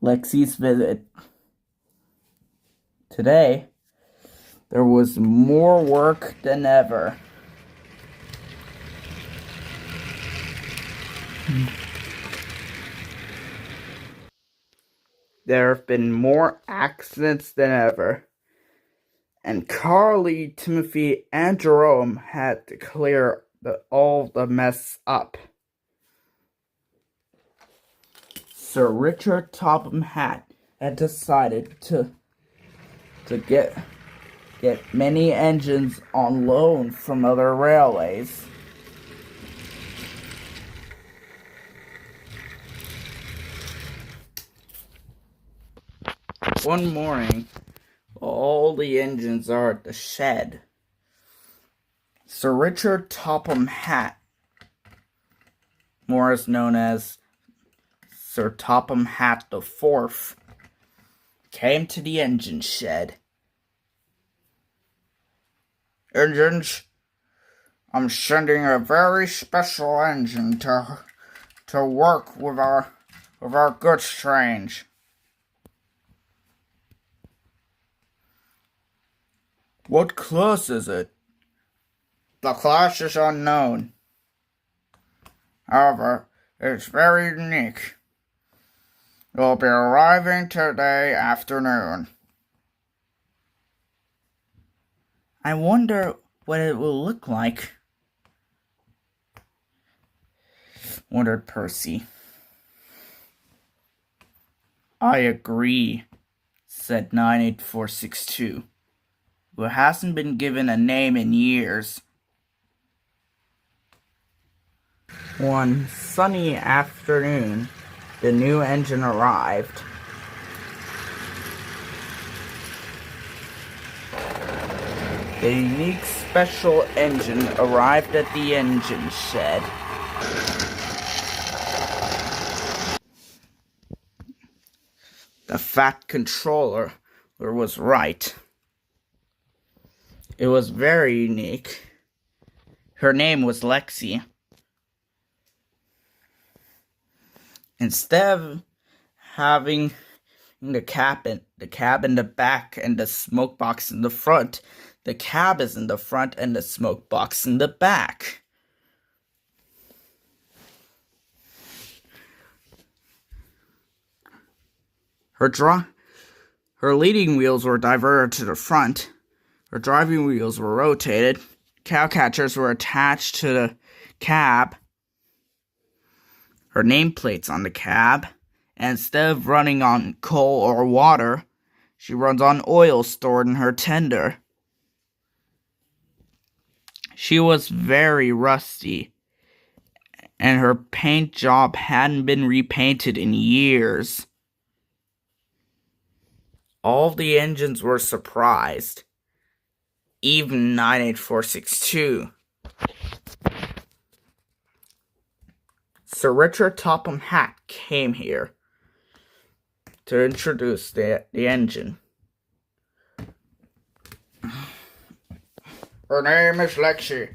Lexi's visit. Today, there was more work than ever. There have been more accidents than ever. And Carly, Timothy, and Jerome had to clear all the mess up. Sir Richard Topham Hatt had decided to get many engines on loan from other railways. One morning, all the engines are at the shed. Sir Richard Topham Hatt, more as known as Sir Topham Hatt the Fourth, came to the engine shed. Engines, I'm sending a very special engine to work with our goods trains. What class is it? The class is unknown. However, it's very unique. It will be arriving today afternoon. I wonder what it will look like, wondered Percy. I agree, said 98462, who hasn't been given a name in years. One sunny afternoon, the new engine arrived. The unique special engine arrived at the engine shed. The fat controller was right. It was very unique. Her name was Lexi. Instead of having the cab in the back and the smoke box in the front, the cab is in the front and the smoke box in the back. Her leading wheels were diverted to the front. Her driving wheels were rotated. Cow catchers were attached to the cab. Her nameplate's on the cab. And instead of running on coal or water, she runs on oil stored in her tender. She was very rusty, and her paint job hadn't been repainted in years. All the engines were surprised, even 98462. Sir Richard Topham Hatt came here to introduce the engine. Her name is Lexi.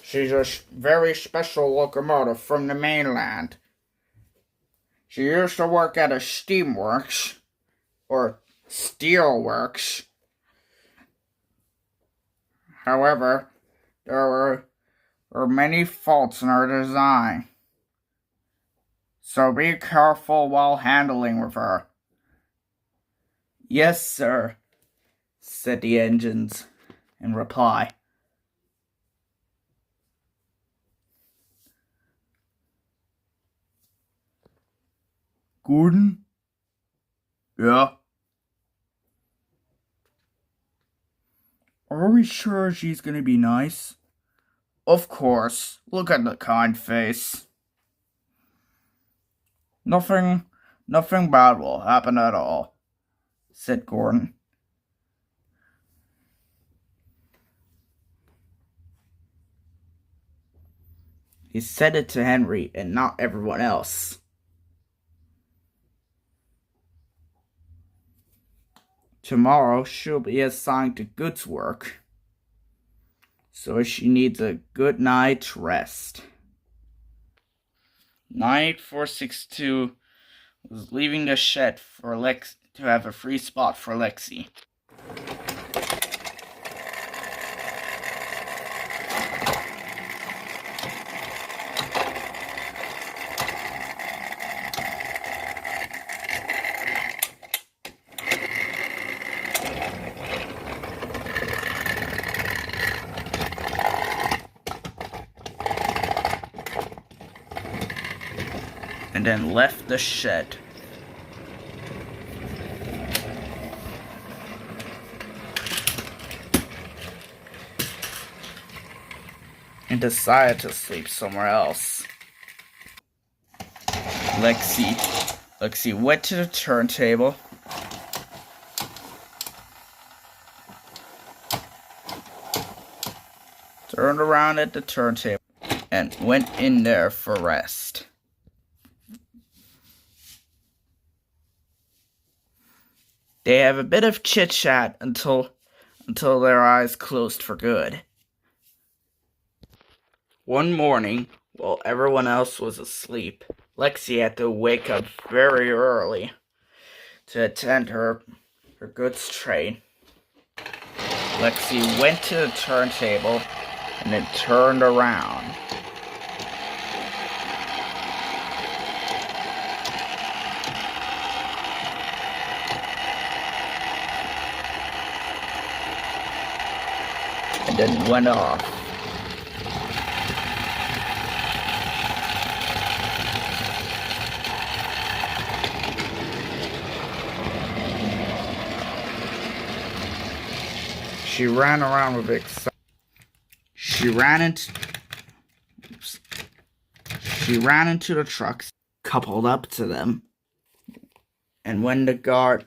She's a very special locomotive from the mainland. She used to work at a steamworks, or steelworks. However, there were many faults in her design. So be careful while handling with her. Yes, sir, said the engines in reply. Gordon? Yeah? Are we sure she's gonna be nice? Of course. Look at the kind face. Nothing bad will happen at all, said Gordon. He said it to Henry and not everyone else. Tomorrow she'll be assigned to goods work, so she needs a good night's rest. Night 462 was leaving the shed for Lex to have a free spot for Lexi. And then left the shed. And decided to sleep somewhere else. Lexi went to the turntable. Turned around at the turntable and went in there for rest. They have a bit of chit-chat until their eyes closed for good. One morning, while everyone else was asleep, Lexi had to wake up very early to attend her goods train. Lexi went to the turntable and then turned around. And then went off. She ran around with excitement. She ran into the trucks, coupled up to them, and when the guard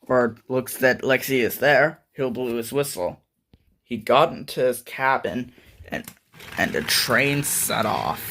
looks that Lexi is there, he'll blow his whistle. He got into his cabin, and the train set off.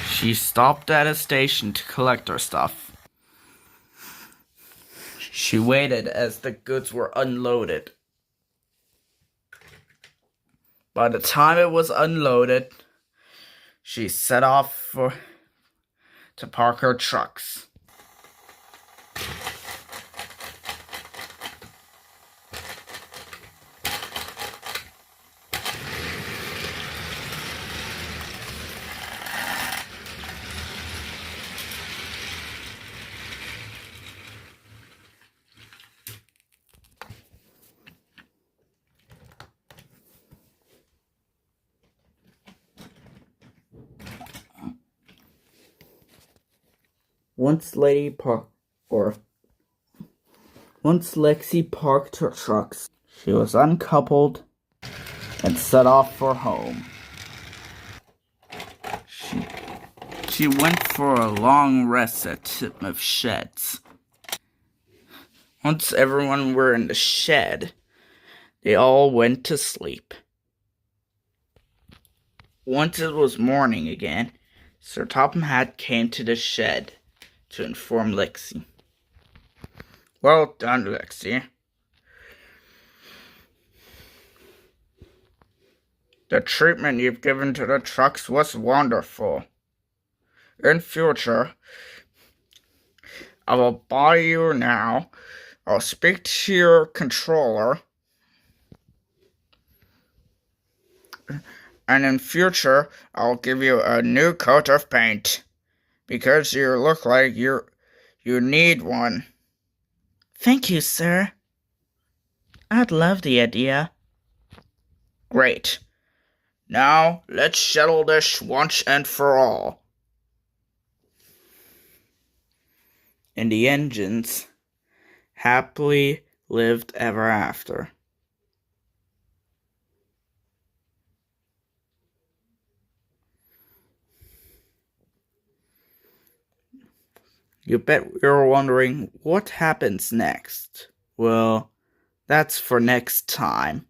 She stopped at a station to collect her stuff. She waited as the goods were unloaded. By the time it was unloaded, she set off to park her trucks. Once Lexi parked her trucks, she was uncoupled and set off for home. She went for a long rest at Titmuth Sheds. Once everyone were in the shed, They all went to sleep. Once it was morning again, Sir Topham Hatt came to the shed to inform Lexi. Well done, Lexi. The treatment you've given to the trucks was wonderful. In future, I will buy you now. I'll speak to your controller. And in future, I'll give you a new coat of paint. Because you look like you need one. Thank you, sir. I'd love the idea. Great. Now, let's settle this once and for all. And the engines happily lived ever after. You bet you're wondering what happens next. Well, that's for next time.